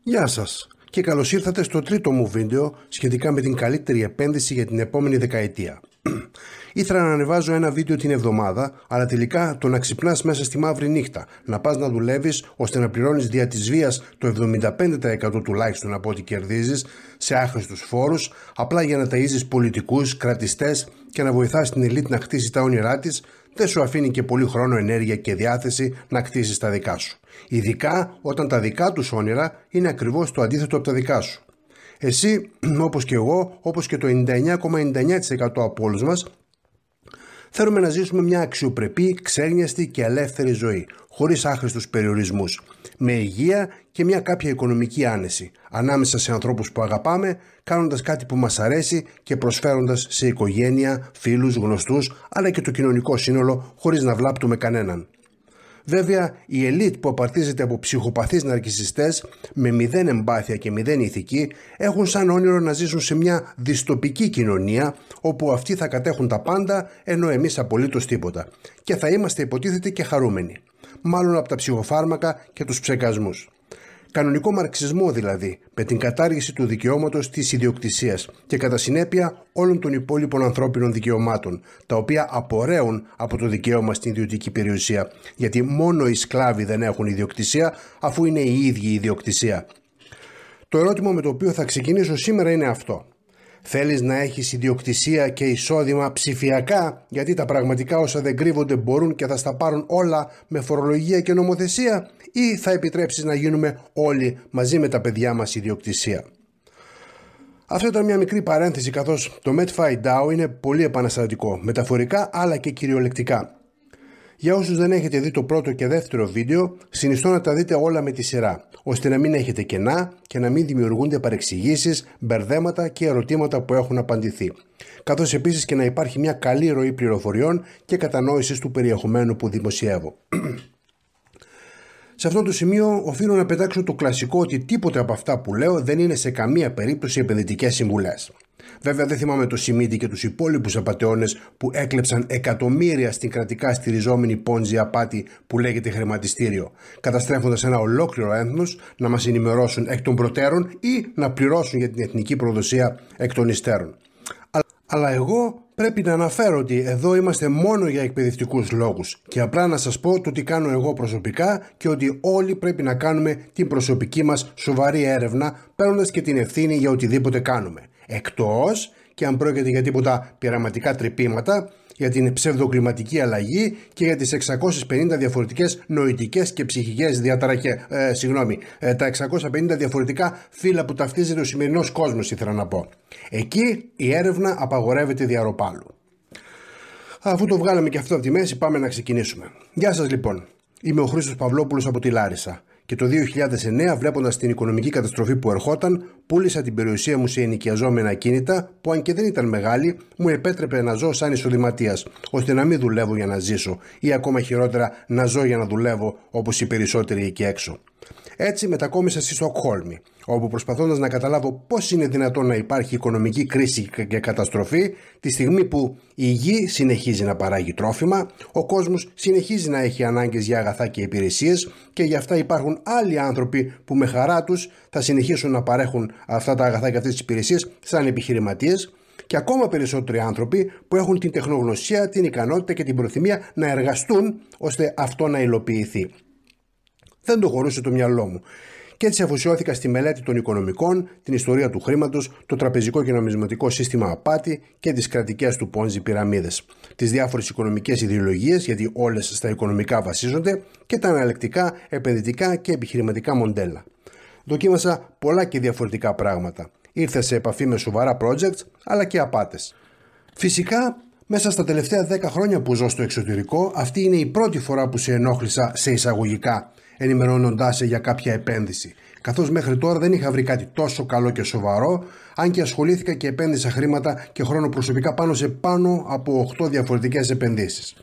Γεια σας και καλώς ήρθατε στο τρίτο μου βίντεο σχετικά με την καλύτερη επένδυση για την επόμενη δεκαετία. Ήθελα να ανεβάζω ένα βίντεο την εβδομάδα, αλλά τελικά το να ξυπνάς μέσα στη μαύρη νύχτα, να πας να δουλεύεις ώστε να πληρώνεις δια της βίας το 75% τουλάχιστον από ό,τι κερδίζεις σε άχρηστους φόρους, απλά για να ταΐζεις πολιτικούς, κρατιστές και να βοηθάς την ελίτ να χτίσει τα όνειρά της, δεν σου αφήνει και πολύ χρόνο, ενέργεια και διάθεση να κτίσεις τα δικά σου. Ειδικά όταν τα δικά τους όνειρα είναι ακριβώς το αντίθετο από τα δικά σου. Εσύ, όπως και εγώ, όπως και το 99,99% από όλους μας, θέλουμε να ζήσουμε μια αξιοπρεπή, ξένιαστη και ελεύθερη ζωή, χωρίς άχρηστους περιορισμούς, με υγεία και μια κάποια οικονομική άνεση, ανάμεσα σε ανθρώπους που αγαπάμε, κάνοντας κάτι που μας αρέσει και προσφέροντας σε οικογένεια, φίλους, γνωστούς, αλλά και το κοινωνικό σύνολο, χωρίς να βλάπτουμε κανέναν. Βέβαια, η ελίτ που απαρτίζεται από ψυχοπαθείς ναρκισσιστές με μηδέν εμπάθεια και μηδέν ηθική έχουν σαν όνειρο να ζήσουν σε μια δυστοπική κοινωνία όπου αυτοί θα κατέχουν τα πάντα ενώ εμείς απολύτως τίποτα και θα είμαστε υποτίθεται και χαρούμενοι, μάλλον από τα ψυχοφάρμακα και τους ψεκασμούς. Κανονικό μαρξισμό δηλαδή, με την κατάργηση του δικαιώματος της ιδιοκτησίας και κατά συνέπεια όλων των υπόλοιπων ανθρώπινων δικαιωμάτων, τα οποία απορρέουν από το δικαίωμα στην ιδιωτική περιουσία, γιατί μόνο οι σκλάβοι δεν έχουν ιδιοκτησία, αφού είναι η ίδια η ιδιοκτησία. Το ερώτημα με το οποίο θα ξεκινήσω σήμερα είναι αυτό. Θέλεις να έχεις ιδιοκτησία και εισόδημα ψηφιακά, γιατί τα πραγματικά όσα δεν κρύβονται μπορούν και θα στα πάρουν όλα με φορολογία και νομοθεσία, ή θα επιτρέψεις να γίνουμε όλοι μαζί με τα παιδιά μας ιδιοκτησία? Αυτό ήταν μια μικρή παρένθεση, καθώς το MedFi DAO είναι πολύ επαναστατικό, μεταφορικά αλλά και κυριολεκτικά. Για όσους δεν έχετε δει το πρώτο και δεύτερο βίντεο, συνιστώ να τα δείτε όλα με τη σειρά, ώστε να μην έχετε κενά και να μην δημιουργούνται παρεξηγήσεις, μπερδέματα και ερωτήματα που έχουν απαντηθεί. Καθώς επίσης και να υπάρχει μια καλή ροή πληροφοριών και κατανόησης του περιεχομένου που δημοσιεύω. Σε αυτό το σημείο οφείλω να πετάξω το κλασικό ότι τίποτε από αυτά που λέω δεν είναι σε καμία περίπτωση επενδυτικές συμβουλές. Βέβαια δεν θυμάμαι το Σιμίτι και τους υπόλοιπους απατεώνες που έκλεψαν εκατομμύρια στην κρατικά στηριζόμενη πόντζη απάτη που λέγεται χρηματιστήριο, καταστρέφοντας ένα ολόκληρο έθνος να μας ενημερώσουν εκ των προτέρων ή να πληρώσουν για την εθνική προδοσία εκ των υστέρων. Αλλά εγώ πρέπει να αναφέρω ότι εδώ είμαστε μόνο για εκπαιδευτικούς λόγους και απλά να σας πω το τι κάνω εγώ προσωπικά και ότι όλοι πρέπει να κάνουμε την προσωπική μας σοβαρή έρευνα, παίρνοντας και την ευθύνη για οτιδήποτε κάνουμε. Εκτός και αν πρόκειται για τίποτα πειραματικά τρυπήματα, για την ψευδοκλιματική αλλαγή και για τις 650 διαφορετικές νοητικές και ψυχικές τα 650 διαφορετικά φύλλα που ταυτίζεται ο σημερινός κόσμος, ήθελα να πω. Εκεί η έρευνα απαγορεύεται διαρροπάλου. Αφού το βγάλαμε και αυτό από τη μέση, πάμε να ξεκινήσουμε. Γεια σας λοιπόν, είμαι ο Χρήστος Παυλόπουλος από τη Λάρισα. Και το 2009, βλέποντας την οικονομική καταστροφή που ερχόταν, πούλησα την περιουσία μου σε ενοικιαζόμενα ακίνητα που, αν και δεν ήταν μεγάλη, μου επέτρεπε να ζω σαν εισοδηματίας, ώστε να μην δουλεύω για να ζήσω ή ακόμα χειρότερα να ζω για να δουλεύω όπως οι περισσότεροι εκεί έξω. Έτσι μετακόμισα στη Στοκχόλμη, όπου προσπαθώντας να καταλάβω πώς είναι δυνατόν να υπάρχει οικονομική κρίση και καταστροφή, τη στιγμή που η γη συνεχίζει να παράγει τρόφιμα, ο κόσμος συνεχίζει να έχει ανάγκες για αγαθά και υπηρεσίες και γι' αυτά υπάρχουν άλλοι άνθρωποι που με χαρά τους θα συνεχίσουν να παρέχουν αυτά τα αγαθά και αυτές τις υπηρεσίες σαν επιχειρηματίες, και ακόμα περισσότεροι άνθρωποι που έχουν την τεχνογνωσία, την ικανότητα και την προθυμία να εργαστούν ώστε αυτό να υλοποιηθεί. Δεν το χωρούσε το μυαλό μου. Και έτσι αφοσιώθηκα στη μελέτη των οικονομικών, την ιστορία του χρήματος, το τραπεζικό και νομισματικό σύστημα απάτη και τις κρατικές του πόντζι πυραμίδες, τις διάφορες οικονομικές ιδεολογίες, γιατί όλες στα οικονομικά βασίζονται, και τα αναλεκτικά, επενδυτικά και επιχειρηματικά μοντέλα. Δοκίμασα πολλά και διαφορετικά πράγματα. Ήρθα σε επαφή με σοβαρά projects αλλά και απάτες. Φυσικά, μέσα στα τελευταία 10 χρόνια που ζω στο εξωτερικό, αυτή είναι η πρώτη φορά που σε ενόχλησα σε εισαγωγικά, ενημερώνοντάς σε για κάποια επένδυση, καθώς μέχρι τώρα δεν είχα βρει κάτι τόσο καλό και σοβαρό, αν και ασχολήθηκα και επένδυσα χρήματα και χρόνο προσωπικά πάνω από 8 διαφορετικές επενδύσεις.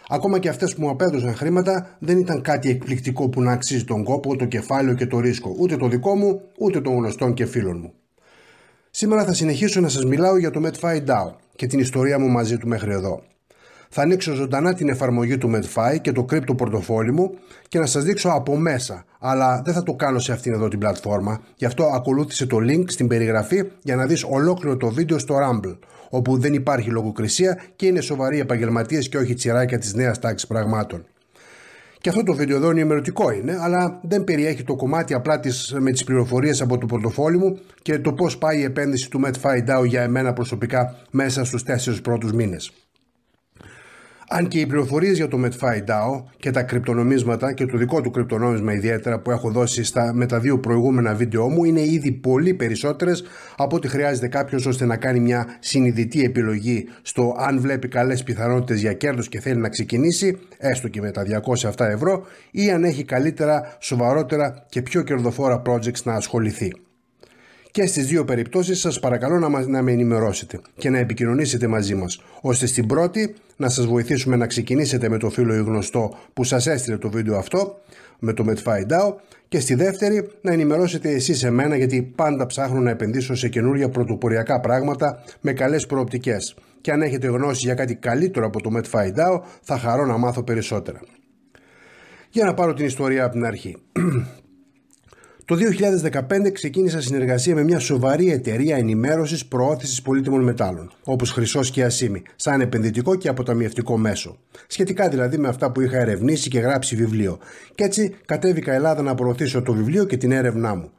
Ακόμα και αυτές που μου απέδωσαν χρήματα δεν ήταν κάτι εκπληκτικό που να αξίζει τον κόπο, το κεφάλαιο και το ρίσκο, ούτε το δικό μου, ούτε των γνωστών και φίλων μου. Σήμερα θα συνεχίσω να σας μιλάω για το MedFi DAO και την ιστορία μου μαζί του μέχρι εδώ. Θα ανοίξω ζωντανά την εφαρμογή του MedFi και το crypto πορτοφόλι μου και να σας δείξω από μέσα, αλλά δεν θα το κάνω σε αυτήν εδώ την πλατφόρμα, γι' αυτό ακολούθησε το link στην περιγραφή για να δεις ολόκληρο το βίντεο στο Rumble, όπου δεν υπάρχει λογοκρισία και είναι σοβαροί επαγγελματίες και όχι τσιράκια της νέας τάξης πραγμάτων. Και αυτό το βίντεο εδώ ενημερωτικό είναι, αλλά δεν περιέχει το κομμάτι απλά με τις πληροφορίες από το πορτοφόλι μου και το πώς πάει η επένδυση του MedFi DAO για εμένα προσωπικά μέσα στους 4 πρώτους μήνες. Αν και οι πληροφορίες για το MedFi DAO και τα κρυπτονομίσματα και το δικό του κρυπτονόμισμα ιδιαίτερα που έχω δώσει με τα 2 προηγούμενα βίντεο μου είναι ήδη πολύ περισσότερες από ό,τι χρειάζεται κάποιος ώστε να κάνει μια συνειδητή επιλογή στο αν βλέπει καλές πιθανότητες για κέρδος και θέλει να ξεκινήσει, έστω και με τα 207 ευρώ, ή αν έχει καλύτερα, σοβαρότερα και πιο κερδοφόρα projects να ασχοληθεί. Και στις 2 περιπτώσεις σας παρακαλώ να με ενημερώσετε και να επικοινωνήσετε μαζί μας, ώστε στην πρώτη να σας βοηθήσουμε να ξεκινήσετε με το φίλο ή γνωστό που σας έστειλε το βίντεο αυτό με το MedFi DAO, και στη δεύτερη να ενημερώσετε εσείς εμένα, γιατί πάντα ψάχνω να επενδύσω σε καινούργια πρωτοποριακά πράγματα με καλές προοπτικές, και αν έχετε γνώση για κάτι καλύτερο από το MedFi DAO θα χαρώ να μάθω περισσότερα. Για να πάρω την ιστορία από την αρχή. Το 2015 ξεκίνησα συνεργασία με μια σοβαρή εταιρεία ενημέρωσης προώθησης πολύτιμων μετάλλων, όπως Χρυσός και Ασίμι, σαν επενδυτικό και αποταμιευτικό μέσο. Σχετικά δηλαδή με αυτά που είχα ερευνήσει και γράψει βιβλίο. Και έτσι κατέβηκα Ελλάδα να προωθήσω το βιβλίο και την έρευνά μου.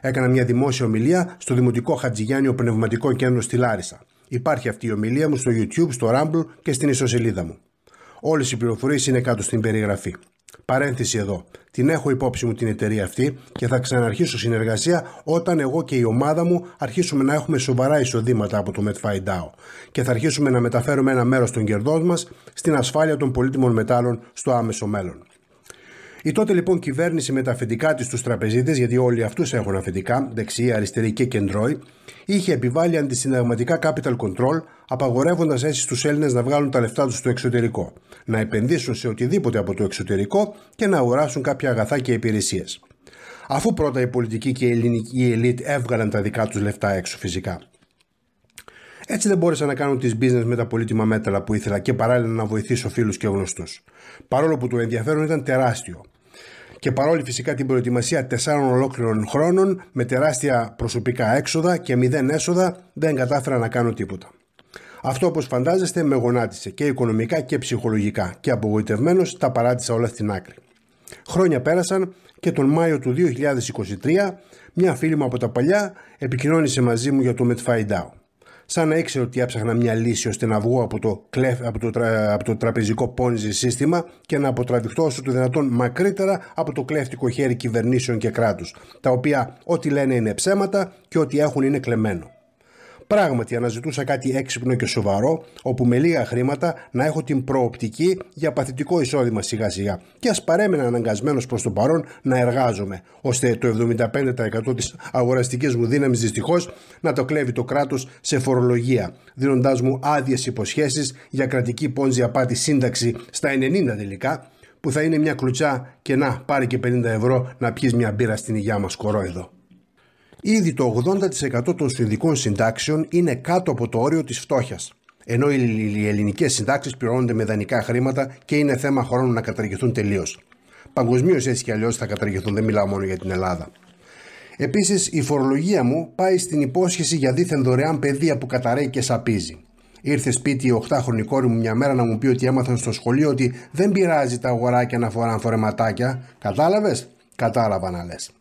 Έκανα μια δημόσια ομιλία στο Δημοτικό Χατζηγιάννιο Πνευματικό Κέντρο στη Λάρισα. Υπάρχει αυτή η ομιλία μου στο YouTube, στο Rumble και στην ιστοσελίδα μου. Όλες οι πληροφορίες είναι κάτω στην περιγραφή. Παρένθεση εδώ. Την έχω υπόψη μου την εταιρεία αυτή και θα ξαναρχίσω συνεργασία όταν εγώ και η ομάδα μου αρχίσουμε να έχουμε σοβαρά εισοδήματα από το MedFi DAO και θα αρχίσουμε να μεταφέρουμε ένα μέρος των κερδών μας στην ασφάλεια των πολύτιμων μετάλλων στο άμεσο μέλλον. Η τότε λοιπόν κυβέρνηση με τα αφεντικά της στους τραπεζίτες, γιατί όλοι αυτούς έχουν αφεντικά, δεξιοί, αριστεροί και κεντρώοι, είχε επιβάλει αντισυνταγματικά capital control, απαγορεύοντας έτσι στους Έλληνες να βγάλουν τα λεφτά τους στο εξωτερικό, να επενδύσουν σε οτιδήποτε από το εξωτερικό και να αγοράσουν κάποια αγαθά και υπηρεσίες. Αφού πρώτα οι πολιτικοί και η ελληνική ελίτ έβγαλαν τα δικά τους λεφτά έξω φυσικά. Έτσι δεν μπόρεσα να κάνω τις business με τα πολύτιμα μέταλλα που ήθελα και παράλληλα να βοηθήσω φίλους και γνωστούς. Παρόλο που το ενδιαφέρον ήταν τεράστιο. Και παρόλη φυσικά την προετοιμασία 4 ολόκληρων χρόνων με τεράστια προσωπικά έξοδα και 0 έσοδα, δεν κατάφερα να κάνω τίποτα. Αυτό, όπως φαντάζεστε, με γονάτισε και οικονομικά και ψυχολογικά, και απογοητευμένος τα παράτησα όλα στην άκρη. Χρόνια πέρασαν και τον Μάιο του 2023 μια φίλη μου από τα παλιά επικοινώνησε μαζί μου για το MedFi DAO. Σαν να ήξερε ότι έψαχνα μια λύση ώστε να βγω από το τραπεζικό Ponzi σύστημα και να αποτραβηχτώ όσο το δυνατόν μακρύτερα από το κλέφτικο χέρι κυβερνήσεων και κράτους, τα οποία ό,τι λένε είναι ψέματα και ό,τι έχουν είναι κλεμμένο. Πράγματι αναζητούσα κάτι έξυπνο και σοβαρό, όπου με λίγα χρήματα να έχω την προοπτική για παθητικό εισόδημα σιγά σιγά και ας παρέμενα αναγκασμένος προς το παρόν να εργάζομαι, ώστε το 75% της αγοραστικής μου δύναμης δυστυχώς να το κλέβει το κράτος σε φορολογία, δίνοντάς μου άδειες υποσχέσεις για κρατική πόντζη απάτη σύνταξη στα 90 τελικά, που θα είναι μια κλουτσά και να πάρει και 50 ευρώ να πιεις μια μπύρα στην υγειά μας κορόιδο. Ήδη το 80% των σουηδικών συντάξεων είναι κάτω από το όριο της φτώχειας, ενώ οι ελληνικές συντάξεις πληρώνονται με δανεικά χρήματα και είναι θέμα χρόνου να καταργηθούν τελείως. Παγκοσμίως έτσι κι αλλιώς θα καταργηθούν, δεν μιλάω μόνο για την Ελλάδα. Επίσης, η φορολογία μου πάει στην υπόσχεση για δίθεν δωρεάν παιδεία που καταραίει και σαπίζει. Ήρθε σπίτι η 8χρονη κόρη μου μια μέρα να μου πει ότι έμαθαν στο σχολείο ότι δεν πειράζει τα αγοράκια να φοράνε φορεματάκια. Κατάλαβες? Κατάλαβα να λες.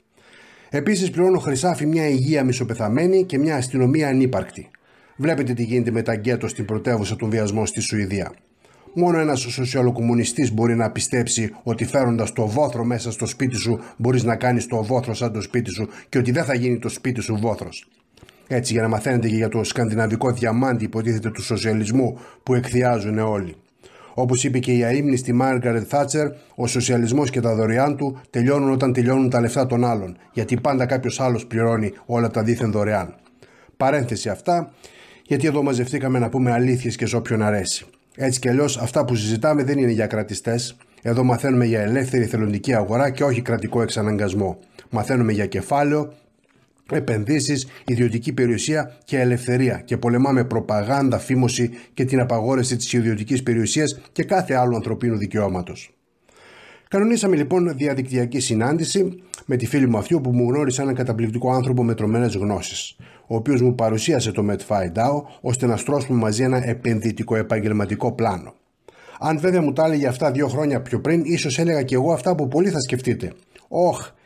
Επίσης, πληρώνω χρυσάφι μια υγεία μισοπεθαμένη και μια αστυνομία ανύπαρκτη. Βλέπετε τι γίνεται με τα γκέτο στην πρωτεύουσα των βιασμών στη Σουηδία. Μόνο ένας σοσιαλοκομμουνιστής μπορεί να πιστέψει ότι φέροντας το βόθρο μέσα στο σπίτι σου μπορείς να κάνεις το βόθρο σαν το σπίτι σου και ότι δεν θα γίνει το σπίτι σου βόθρος. Έτσι, για να μαθαίνετε και για το σκανδιναβικό διαμάντι υποτίθεται του σοσιαλισμού που εκθιάζουν όλοι. Όπως είπε και η αείμνηστη Μάργαρετ Θάτσερ, ο σοσιαλισμός και τα δωρεάν του τελειώνουν όταν τελειώνουν τα λεφτά των άλλων, γιατί πάντα κάποιος άλλος πληρώνει όλα τα δίθεν δωρεάν. Παρένθεση αυτά, γιατί εδώ μαζευτήκαμε να πούμε αλήθειες και σε όποιον αρέσει. Έτσι κι αλλιώς, αυτά που συζητάμε δεν είναι για κρατιστές. Εδώ μαθαίνουμε για ελεύθερη θελοντική αγορά και όχι κρατικό εξαναγκασμό. Μαθαίνουμε για κεφάλαιο, επενδύσεις, ιδιωτική περιουσία και ελευθερία και πολεμάμε προπαγάνδα, φήμωση και την απαγόρευση της ιδιωτικής περιουσίας και κάθε άλλου ανθρωπίνου δικαιώματος. Κανονίσαμε λοιπόν διαδικτυακή συνάντηση με τη φίλη μου αυτή, όπου μου γνώρισε έναν καταπληκτικό άνθρωπο με τρομένες γνώσεις, ο οποίος μου παρουσίασε το MedFi DAO ώστε να στρώσουμε μαζί ένα επενδυτικό επαγγελματικό πλάνο. Αν βέβαια μου τα έλεγε αυτά 2 χρόνια πιο πριν, ίσως έλεγα και εγώ αυτά που πολλοί θα σκεφτείτε.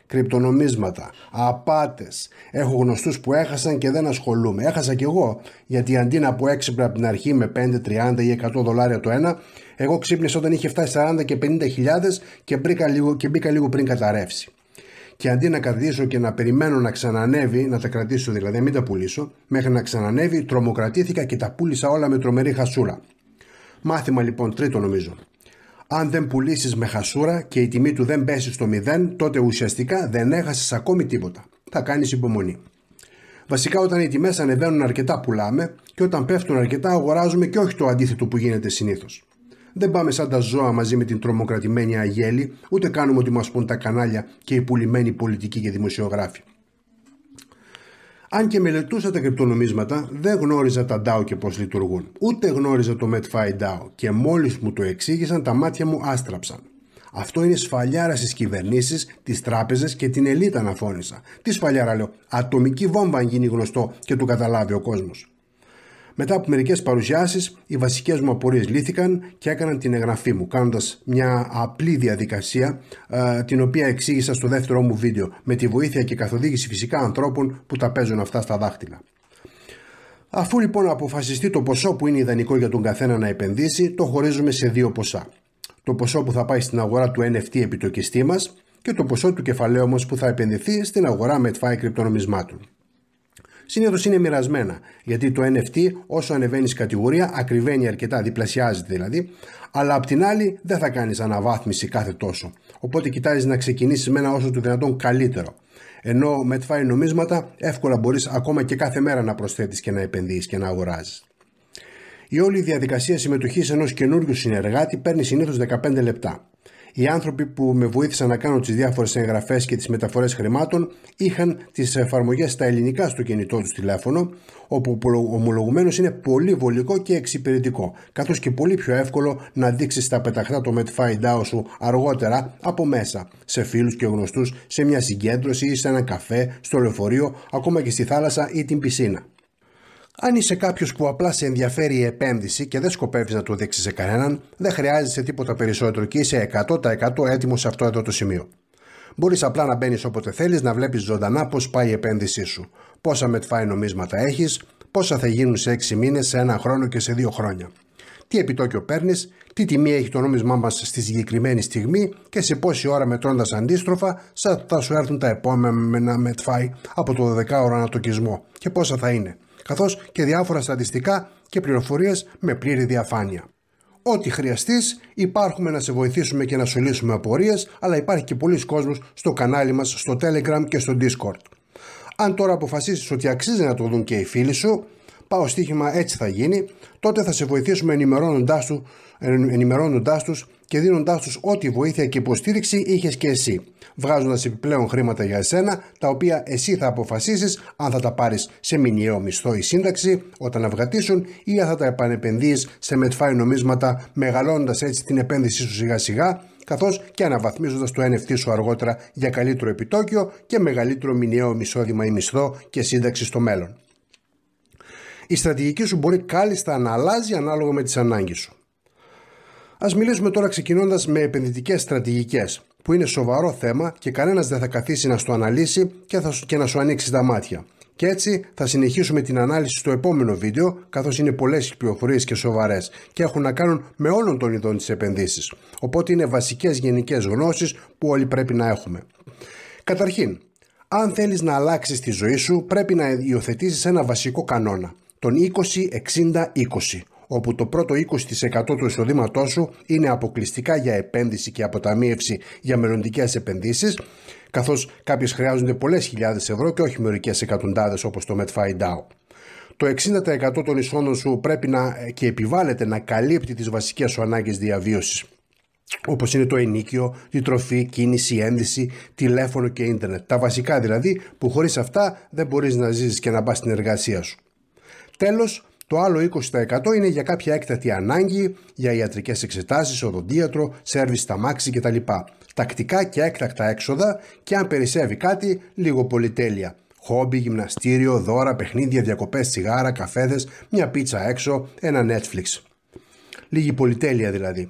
Κρυπτονομίσματα, απάτες. Έχω γνωστούς που έχασαν και δεν ασχολούμαι. Έχασα κι εγώ, γιατί αντί να πω έξυπνα από την αρχή με 5, 30 ή 100 δολάρια το ένα, εγώ ξύπνησα όταν είχε φτάσει 40 και 50 χιλιάδες και μπήκα λίγο πριν καταρρεύσει. Και αντί να κρατήσω και να περιμένω να ξανανεύει, να τα κρατήσω δηλαδή, μην τα πουλήσω, μέχρι να ξανανεύει, τρομοκρατήθηκα και τα πούλησα όλα με τρομερή χασούρα. Μάθημα λοιπόν τρίτο νομίζω. Αν δεν πουλήσεις με χασούρα και η τιμή του δεν πέσει στο 0, τότε ουσιαστικά δεν έχασες ακόμη τίποτα. Θα κάνεις υπομονή. Βασικά, όταν οι τιμές ανεβαίνουν αρκετά πουλάμε και όταν πέφτουν αρκετά αγοράζουμε, και όχι το αντίθετο που γίνεται συνήθως. Δεν πάμε σαν τα ζώα μαζί με την τρομοκρατημένη αγέλη, ούτε κάνουμε ό,τι μας πούν τα κανάλια και οι πουλημένοι πολιτικοί και δημοσιογράφοι. Αν και μελετούσα τα κρυπτονομίσματα, δεν γνώριζα τα DAO και πώς λειτουργούν. Ούτε γνώριζα το MedFi DAO και μόλις μου το εξήγησαν, τα μάτια μου άστραψαν. Αυτό είναι σφαλιάρα στις κυβερνήσεις, τις τράπεζες και την ελίτα, αναφώνησα. Τι σφαλιάρα, λέω, ατομική βόμβα αν γίνει γνωστό και το καταλάβει ο κόσμος. Μετά από μερικές παρουσιάσεις, οι βασικές μου απορίες λύθηκαν και έκαναν την εγγραφή μου, κάνοντας μια απλή διαδικασία, την οποία εξήγησα στο δεύτερο μου βίντεο, με τη βοήθεια και καθοδήγηση φυσικά ανθρώπων που τα παίζουν αυτά στα δάχτυλα. Αφού λοιπόν αποφασιστεί το ποσό που είναι ιδανικό για τον καθένα να επενδύσει, το χωρίζουμε σε 2 ποσά. Το ποσό που θα πάει στην αγορά του NFT επιτοκιστή μας και το ποσό του κεφαλαίου μας που θα επενδυθεί στην αγορά MedFi κρυπτονομισμάτων. Συνήθως είναι μοιρασμένα, γιατί το NFT όσο ανεβαίνει κατηγορία ακριβένει αρκετά, διπλασιάζεται δηλαδή, αλλά απ' την άλλη δεν θα κάνεις αναβάθμιση κάθε τόσο. Οπότε κοιτάζεις να ξεκινήσεις με ένα όσο το δυνατόν καλύτερο. Ενώ MedFi νομίσματα εύκολα μπορείς ακόμα και κάθε μέρα να προσθέτεις και να επενδύεις και να αγοράζεις. Η όλη διαδικασία συμμετοχής ενός καινούριου συνεργάτη παίρνει συνήθως 15 λεπτά. Οι άνθρωποι που με βοήθησαν να κάνω τις διάφορες εγγραφές και τις μεταφορές χρημάτων είχαν τις εφαρμογές στα ελληνικά στο κινητό τους τηλέφωνο, όπου ομολογουμένως είναι πολύ βολικό και εξυπηρετικό, καθώς και πολύ πιο εύκολο να δείξεις τα πεταχτά το MedFi DAO σου αργότερα από μέσα, σε φίλους και γνωστούς, σε μια συγκέντρωση ή σε ένα καφέ, στο λεωφορείο, ακόμα και στη θάλασσα ή την πισίνα. Αν είσαι κάποιος που απλά σε ενδιαφέρει η επένδυση και δεν σκοπεύεις να το δείξεις σε κανέναν, δεν χρειάζεσαι τίποτα περισσότερο και είσαι 100% έτοιμος σε αυτό εδώ το σημείο. Μπορείς απλά να μπαίνεις όποτε θέλεις, να βλέπεις ζωντανά πώς πάει η επένδυσή σου, πόσα MedFi νομίσματα έχεις, πόσα θα γίνουν σε 6 μήνες, σε 1 χρόνο και σε 2 χρόνια. Τι επιτόκιο παίρνεις, τι τιμή έχει το νόμισμά μας στη συγκεκριμένη στιγμή και σε πόση ώρα μετρώντας αντίστροφα θα σου έρθουν τα επόμενα MedFi από το 12ωρο ανατοκισμό και πόσα θα είναι, καθώς και διάφορα στατιστικά και πληροφορίες με πλήρη διαφάνεια. Ό,τι χρειαστείς, υπάρχουμε να σε βοηθήσουμε και να σου λύσουμε απορίες, αλλά υπάρχει και πολλοί κόσμος στο κανάλι μας, στο Telegram και στο Discord. Αν τώρα αποφασίσεις ότι αξίζει να το δουν και οι φίλοι σου, πάω στοίχημα έτσι θα γίνει, τότε θα σε βοηθήσουμε ενημερώνοντάς τους και δίνοντάς τους ό,τι βοήθεια και υποστήριξη είχες και εσύ, βγάζοντας επιπλέον χρήματα για εσένα, τα οποία εσύ θα αποφασίσεις αν θα τα πάρεις σε μηνιαίο μισθό ή σύνταξη όταν αυγατήσουν ή αν θα τα επανεπενδύεις σε MedFi νομίσματα, μεγαλώνοντας έτσι την επένδυσή σου σιγά σιγά, καθώς και αναβαθμίζοντας το NFT σου αργότερα για καλύτερο επιτόκιο και μεγαλύτερο μηνιαίο εισόδημα ή μισθό και σύνταξη στο μέλλον. Η στρατηγική σου μπορεί κάλλιστα να αλλάζει ανάλογα με τις ανάγκες σου. Ας μιλήσουμε τώρα ξεκινώντας με επενδυτικές στρατηγικές, που είναι σοβαρό θέμα και κανένας δεν θα καθίσει να στο αναλύσει και να σου ανοίξει τα μάτια. Και έτσι θα συνεχίσουμε την ανάλυση στο επόμενο βίντεο, καθώς είναι πολλές οι πληροφορίες και σοβαρές και έχουν να κάνουν με όλων των ειδών της επενδύσεις. Οπότε είναι βασικές γενικές γνώσεις που όλοι πρέπει να έχουμε. Καταρχήν, αν θέλεις να αλλάξεις τη ζωή σου, πρέπει να υιοθετήσεις ένα βασικό κανόνα, τον 20-60-20. Όπου το πρώτο 20% του εισοδήματός σου είναι αποκλειστικά για επένδυση και αποταμίευση για μελλοντικές επενδύσεις, καθώς κάποιες χρειάζονται πολλές χιλιάδες ευρώ και όχι μερικές εκατοντάδες όπως το MedFi DAO. Το 60% των εισόδων σου πρέπει και επιβάλλεται να καλύπτει τις βασικές σου ανάγκες διαβίωσης. όπως είναι το ενοίκιο, τη τροφή, κίνηση, ένδυση, τηλέφωνο και ίντερνετ. Τα βασικά δηλαδή που χωρίς αυτά δεν μπορείς να ζήσεις και να πας στην εργασία σου. Τέλος, το άλλο 20% είναι για κάποια έκτακτη ανάγκη, για ιατρικές εξετάσεις, οδοντίατρο, σέρβις στα μάξι κτλ. Τακτικά και έκτακτα έξοδα και αν περισσεύει κάτι, λίγο πολυτέλεια. Χόμπι, γυμναστήριο, δώρα, παιχνίδια, διακοπές, τσιγάρα, καφέδες, μια πίτσα έξω, ένα Netflix. Λίγη πολυτέλεια δηλαδή.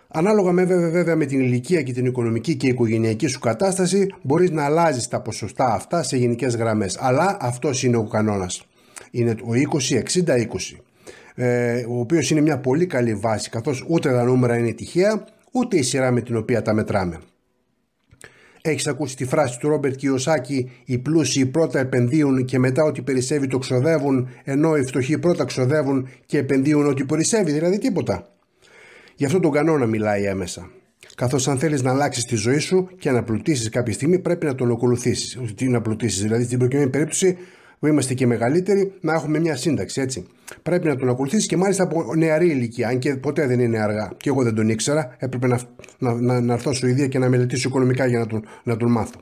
Ανάλογα βέβαια με την ηλικία και την οικονομική και οικογενειακή σου κατάσταση, μπορείς να αλλάζεις τα ποσοστά αυτά σε γενικές γραμμές. Αλλά αυτός είναι ο κανόνας. Είναι ο 20-60-20, ο οποίος είναι μια πολύ καλή βάση, καθώς ούτε τα νούμερα είναι τυχαία, ούτε η σειρά με την οποία τα μετράμε. Έχεις ακούσει τη φράση του Ρόμπερτ Κιοσάκη: οι πλούσιοι πρώτα επενδύουν και μετά ό,τι περισσεύει το ξοδεύουν, ενώ οι φτωχοί πρώτα ξοδεύουν και επενδύουν ό,τι περισσεύει, δηλαδή τίποτα. Γι' αυτό τον κανόνα μιλάει έμεσα. Καθώς αν θέλεις να αλλάξεις τη ζωή σου και να πλουτίσεις κάποια στιγμή, πρέπει να τον ακολουθήσεις. Τι να πλουτίσεις, δηλαδή στην προκειμένη περίπτωση που είμαστε και μεγαλύτεροι, να έχουμε μια σύνταξη, έτσι. Πρέπει να τον ακολουθήσεις και μάλιστα από νεαρή ηλικία, αν και ποτέ δεν είναι αργά. Και εγώ δεν τον ήξερα, έπρεπε να έρθω στη Σουηδία και να μελετήσω οικονομικά για να τον μάθω.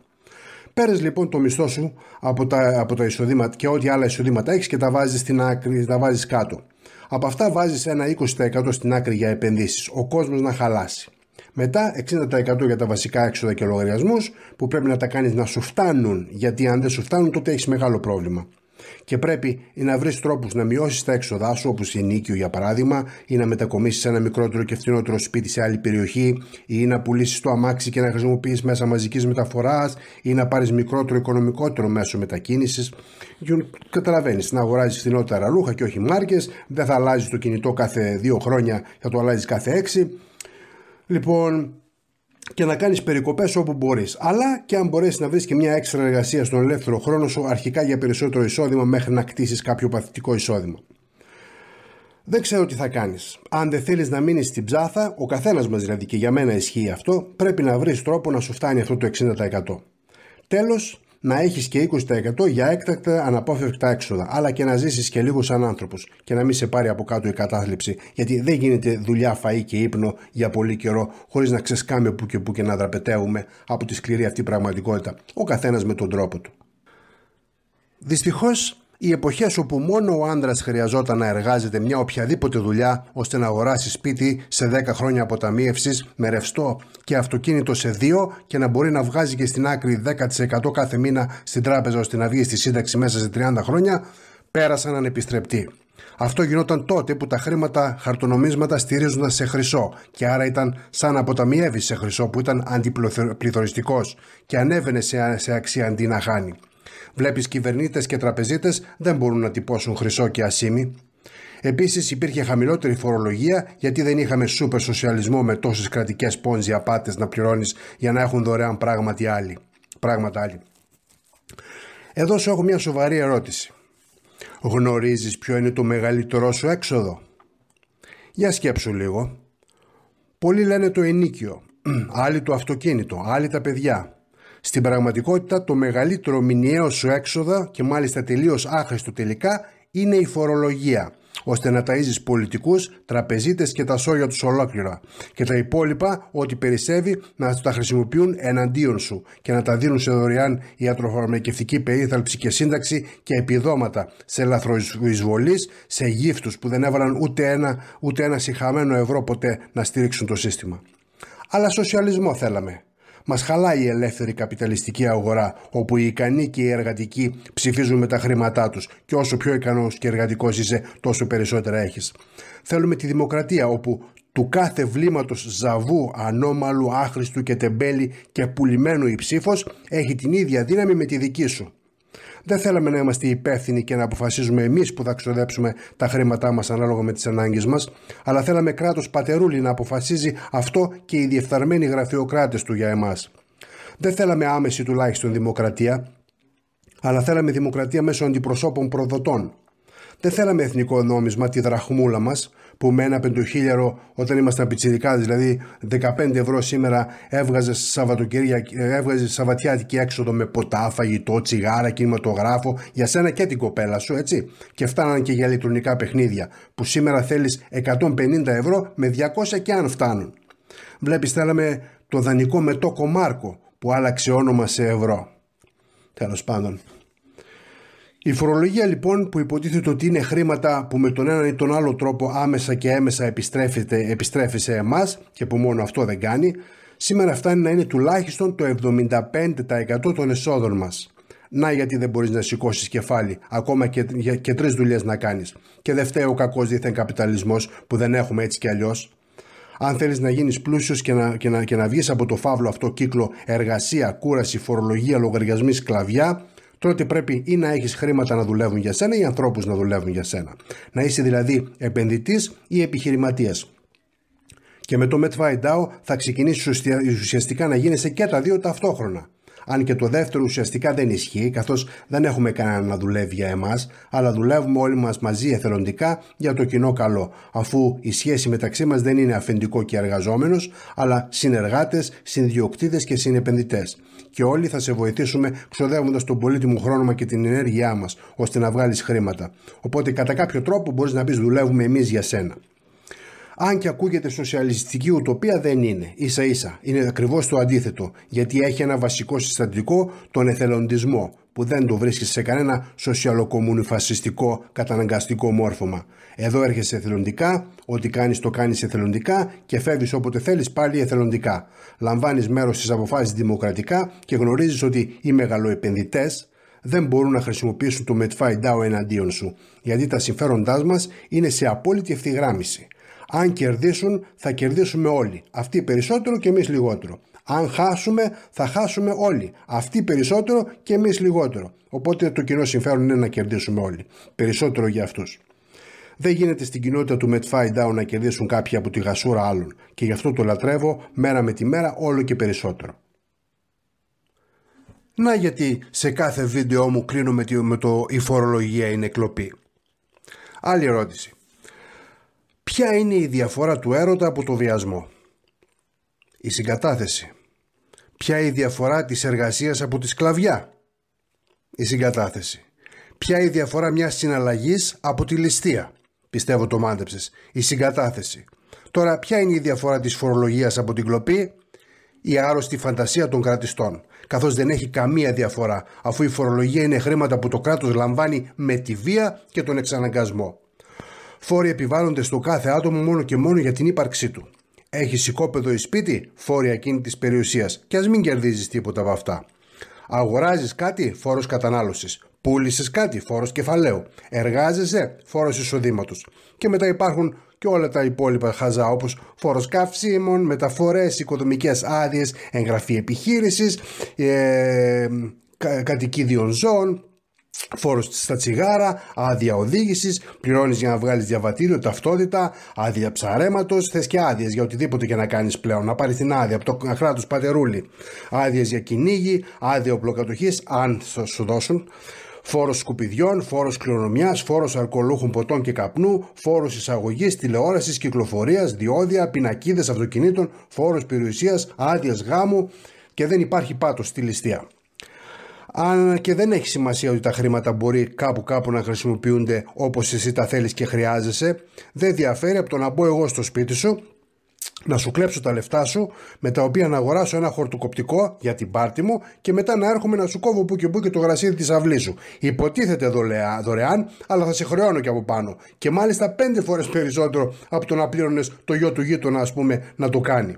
Παίρνεις λοιπόν το μισθό σου από τα εισοδήματα και ό,τι άλλα εισοδήματα έχεις και τα βάζεις στην άκρη, τα βάζεις κάτω. Από αυτά βάζεις ένα 20% στην άκρη για επενδύσεις, ο κόσμος να χαλάσει. Μετά 60% για τα βασικά έξοδα και λογαριασμούς που πρέπει να τα κάνεις να σου φτάνουν, γιατί αν δεν σου φτάνουν τότε έχεις μεγάλο πρόβλημα. Και πρέπει να βρεις τρόπους να μειώσεις τα έξοδά σου, όπως ενοίκιο για παράδειγμα, ή να μετακομίσεις ένα μικρότερο και φθηνότερο σπίτι σε άλλη περιοχή, ή να πουλήσεις το αμάξι και να χρησιμοποιήσεις μέσα μαζικής μεταφοράς, ή να πάρεις μικρότερο οικονομικότερο μέσο μετακίνησης. Καταλαβαίνεις, να αγοράζεις φθηνότερα ρούχα και όχι μάρκες, δεν θα αλλάζεις το κινητό κάθε 2 χρόνια, θα το αλλάζεις κάθε 6. Λοιπόν, και να κάνεις περικοπές όπου μπορείς. Αλλά και αν μπορέσεις να βρεις και μια έξτρα εργασία στον ελεύθερο χρόνο σου, αρχικά για περισσότερο εισόδημα μέχρι να κτίσεις κάποιο παθητικό εισόδημα. Δεν ξέρω τι θα κάνεις. Αν δεν θέλεις να μείνεις στην ψάθα, ο καθένας μας δηλαδή, και για μένα ισχύει αυτό, πρέπει να βρεις τρόπο να σου φτάνει αυτό το 60%. Τέλος, να έχεις και 20% για έκτακτα αναπόφευκτα έξοδα, αλλά και να ζήσεις και λίγο σαν άνθρωπος και να μην σε πάρει από κάτω η κατάθλιψη, γιατί δεν γίνεται δουλειά, φαΐ και ύπνο για πολύ καιρό χωρίς να ξεσκάμε που και που και να δραπετεύουμε από τη σκληρή αυτή πραγματικότητα, ο καθένας με τον τρόπο του. Δυστυχώς, οι εποχές όπου μόνο ο άντρας χρειαζόταν να εργάζεται μια οποιαδήποτε δουλειά ώστε να αγοράσει σπίτι σε 10 χρόνια αποταμίευσης με ρευστό και αυτοκίνητο σε 2 και να μπορεί να βγάζει και στην άκρη 10% κάθε μήνα στην τράπεζα ώστε να βγει στη σύνταξη μέσα σε 30 χρόνια, πέρασαν ανεπιστρεπτοί. Αυτό γινόταν τότε που τα χρήματα χαρτονομίσματα στηρίζονταν σε χρυσό και άρα ήταν σαν να αποταμιεύεις σε χρυσό που ήταν αντιπληθωριστικός και ανέβαινε σε αξία αντί να χάνει. Βλέπεις, κυβερνήτες και τραπεζίτες δεν μπορούν να τυπώσουν χρυσό και ασήμι. Επίσης υπήρχε χαμηλότερη φορολογία γιατί δεν είχαμε σούπερ σοσιαλισμό με τόσες κρατικές πόνζι απάτες να πληρώνεις για να έχουν δωρεάν πράγματα άλλοι. Εδώ σου έχω μια σοβαρή ερώτηση. Γνωρίζεις ποιο είναι το μεγαλύτερό σου έξοδο? Για σκέψου λίγο. Πολλοί λένε το ενοίκιο, άλλοι το αυτοκίνητο, άλλοι τα παιδιά. Στην πραγματικότητα το μεγαλύτερο μηνιαίο σου έξοδο και μάλιστα τελείως άχρηστο τελικά είναι η φορολογία, ώστε να ταΐζεις πολιτικούς, τραπεζίτες και τα σόγια τους ολόκληρα και τα υπόλοιπα ό,τι περισσεύει να τα χρησιμοποιούν εναντίον σου και να τα δίνουν σε δωρεάν ιατροφαρμακευτική περίθαλψη και σύνταξη και επιδόματα σε λαθροεισβολείς, σε γύφτους που δεν έβαλαν ούτε ένα σιχαμένο ευρώ ποτέ να στήριξουν το σύστημα. Αλλά σοσιαλισμό θέλαμε. Μας χαλάει η ελεύθερη καπιταλιστική αγορά, όπου οι ικανοί και οι εργατικοί ψηφίζουν με τα χρήματά τους και όσο πιο ικανός και εργατικός είσαι, τόσο περισσότερα έχεις. Θέλουμε τη δημοκρατία, όπου του κάθε βλήματος ζαβού, ανώμαλου, άχρηστου και τεμπέλη και πουλημένου η ψήφος έχει την ίδια δύναμη με τη δική σου. Δεν θέλαμε να είμαστε υπεύθυνοι και να αποφασίζουμε εμείς που θα ξοδέψουμε τα χρήματά μας ανάλογα με τις ανάγκες μας, αλλά θέλαμε κράτος πατερούλι να αποφασίζει αυτό και οι διεφθαρμένοι γραφειοκράτες του για εμάς. Δεν θέλαμε άμεση τουλάχιστον δημοκρατία, αλλά θέλαμε δημοκρατία μέσω αντιπροσώπων προδοτών. Δεν θέλαμε εθνικό νόμισμα, τη δραχμούλα μας, που με ένα πεντοχίλιαρο όταν ήμασταν πιτσιρικάδες, δηλαδή 15 ευρώ σήμερα, έβγαζε σαββατιάτικη έξοδο με ποτά, φαγητό, τσιγάρα, κινηματογράφο, για σένα και την κοπέλα σου, έτσι. Και φτάναν και για ηλεκτρονικά παιχνίδια, που σήμερα θέλεις 150 ευρώ με 200 και αν φτάνουν. Βλέπεις, θέλαμε το δανεικό μετόκο Μάρκο που άλλαξε όνομα σε ευρώ. Τέλος πάντων. Η φορολογία λοιπόν, που υποτίθεται ότι είναι χρήματα που με τον έναν ή τον άλλο τρόπο άμεσα και έμεσα επιστρέφει σε εμάς και που μόνο αυτό δεν κάνει, σήμερα φτάνει να είναι τουλάχιστον το 75% των εσόδων μας. Να γιατί δεν μπορείς να σηκώσεις κεφάλι, ακόμα και 3 δουλειές να κάνεις. Και δεν φταίει ο κακός δίθεν καπιταλισμός που δεν έχουμε έτσι κι αλλιώς. Αν θέλεις να γίνεις πλούσιος και να βγεις από το φαύλο αυτό κύκλο εργασία, κούραση, φορολογία, λογαριασμοί, σκλαβιά, τότε πρέπει ή να έχεις χρήματα να δουλεύουν για σένα ή ανθρώπους να δουλεύουν για σένα. Να είσαι δηλαδή επενδυτής ή επιχειρηματίας. Και με το MedFiDAO θα ξεκινήσεις ουσιαστικά να γίνεσαι και τα δύο ταυτόχρονα. Αν και το δεύτερο ουσιαστικά δεν ισχύει, καθώς δεν έχουμε κανέναν να δουλεύει για εμάς, αλλά δουλεύουμε όλοι μας μαζί εθελοντικά για το κοινό καλό, αφού η σχέση μεταξύ μας δεν είναι αφεντικό και εργαζόμενος, αλλά συνεργάτες, συνδιοκτήτες και συνεπενδυτές. Και όλοι θα σε βοηθήσουμε ξοδεύοντας τον πολύτιμο χρόνο και την ενέργειά μας, ώστε να βγάλεις χρήματα. Οπότε κατά κάποιο τρόπο μπορείς να πεις δουλεύουμε εμείς για σένα. Αν και ακούγεται σοσιαλιστική ουτοπία, δεν είναι. Ίσα ίσα. Είναι ακριβώς το αντίθετο. Γιατί έχει ένα βασικό συστατικό, τον εθελοντισμό, που δεν το βρίσκεις σε κανένα σοσιαλοκομμουνιφασιστικό καταναγκαστικό μόρφωμα. Εδώ έρχεσαι εθελοντικά, ό,τι κάνεις το κάνεις εθελοντικά και φεύγεις όποτε θέλεις πάλι εθελοντικά. Λαμβάνεις μέρος στις αποφάσεις δημοκρατικά και γνωρίζεις ότι οι μεγαλοεπενδυτές δεν μπορούν να χρησιμοποιήσουν το MedFiDAO εναντίον σου, γιατί τα συμφέροντά μας είναι σε απόλυτη ευθυγράμμιση. Αν κερδίσουν, θα κερδίσουμε όλοι. Αυτοί περισσότερο και εμείς λιγότερο. Αν χάσουμε, θα χάσουμε όλοι. Αυτοί περισσότερο και εμείς λιγότερο. Οπότε το κοινό συμφέρον είναι να κερδίσουμε όλοι. Περισσότερο για αυτούς. Δεν γίνεται στην κοινότητα του MedFiDAO να κερδίσουν κάποιοι από τη γασούρα άλλων. Και γι' αυτό το λατρεύω μέρα με τη μέρα όλο και περισσότερο. Να γιατί σε κάθε βίντεο μου κλείνω με το «η φορολογία είναι κλοπή». Άλλη ερώτηση. Ποια είναι η διαφορά του έρωτα από το βιασμό? Η συγκατάθεση. Ποια η διαφορά της εργασίας από τη σκλαβιά? Η συγκατάθεση. Ποια η διαφορά μιας συναλλαγής από τη ληστεία? Πιστεύω το μάντεψες. Η συγκατάθεση. Τώρα, ποια είναι η διαφορά της φορολογίας από την κλοπή? Η άρρωστη φαντασία των κρατιστών. Καθώς δεν έχει καμία διαφορά, αφού η φορολογία είναι χρήματα που το κράτος λαμβάνει με τη βία και τον εξαναγκασμό. Φόροι επιβάλλονται στο κάθε άτομο μόνο και μόνο για την ύπαρξή του. Έχεις οικόπεδο ή σπίτι, φόροι ακίνητης περιουσίας, και ας μην κερδίζεις τίποτα από αυτά. Αγοράζεις κάτι, φόρος κατανάλωσης. Πούλησες κάτι, φόρος κεφαλαίου. Εργάζεσαι, φόρος εισοδήματος. Και μετά υπάρχουν και όλα τα υπόλοιπα χαζά, όπως φόρος καυσίμων, μεταφορές, οικοδομικές άδειες, εγγραφή επιχείρησης, κατοικίδιων ζώων, φόρος στα τσιγάρα, άδεια οδήγησης, πληρώνεις για να βγάλεις διαβατήριο, ταυτότητα, άδεια ψαρέματος, θες και άδειες για οτιδήποτε και να κάνεις πλέον. Να πάρεις την άδεια από το κράτος πατερούλι. Άδειες για κυνήγι, άδεια οπλοκατοχής, αν θα σου δώσουν. Φόρος σκουπιδιών, φόρος κληρονομιάς, φόρος αλκοολούχων ποτών και καπνού, φόρος εισαγωγής, τηλεόρασης, κυκλοφορίας, διόδια, πινακίδες αυτοκινήτων, φόρος περιουσίας, άδειας γάμου, και δεν υπάρχει πάτος στη ληστεία. Αν και δεν έχει σημασία ότι τα χρήματα μπορεί κάπου να χρησιμοποιούνται όπως εσύ τα θέλεις και χρειάζεσαι, δεν διαφέρει από το να μπω εγώ στο σπίτι σου, να σου κλέψω τα λεφτά σου, με τα οποία να αγοράσω ένα χορτοκοπτικό για την πάρτι μου και μετά να έρχομαι να σου κόβω που και το γρασίδι της αυλής σου. Υποτίθεται δωρεάν, αλλά θα σε χρεώνω και από πάνω. Και μάλιστα 5 φορές περισσότερο από το να πλήρωνες το γιο του γείτονα, ας πούμε, να το κάνει.